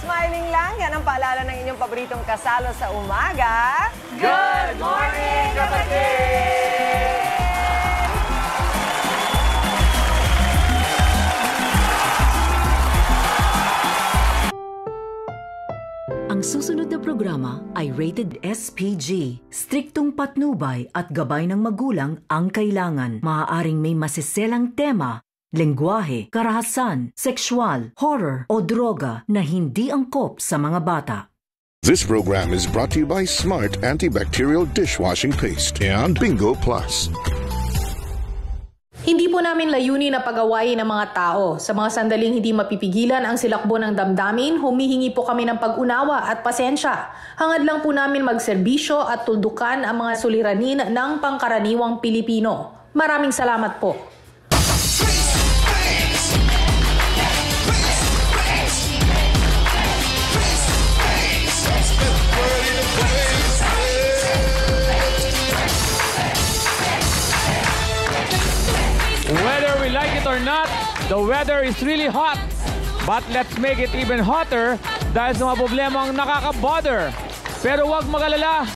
smiling lang. Yan ang paalala ng inyong paboritong kasalo sa umaga. Good morning, kapatid! Ang susunod na programa ay rated SPG. Striktong patnubay at gabay ng magulang ang kailangan. Maaaring may masiselang tema, lengguwahe, karahasan, sexual, horror o droga na hindi angkop sa mga bata. This program is brought to you by Smart Antibacterial Dishwashing Paste and Bingo Plus. Hindi po namin layunin na pag-awayin ng mga tao. Sa mga sandaling hindi mapipigilan ang silakbo ng damdamin, humihingi po kami ng pag-unawa at pasensya. Hangad lang po namin magserbisyo at tuldukan ang mga suliranin ng pangkaraniwang Pilipino. Maraming salamat po. Whether we like it or not, the weather is really hot. But let's make it even hotter dahil sa mga problemang nakaka-bother. Pero huwag mag-alala,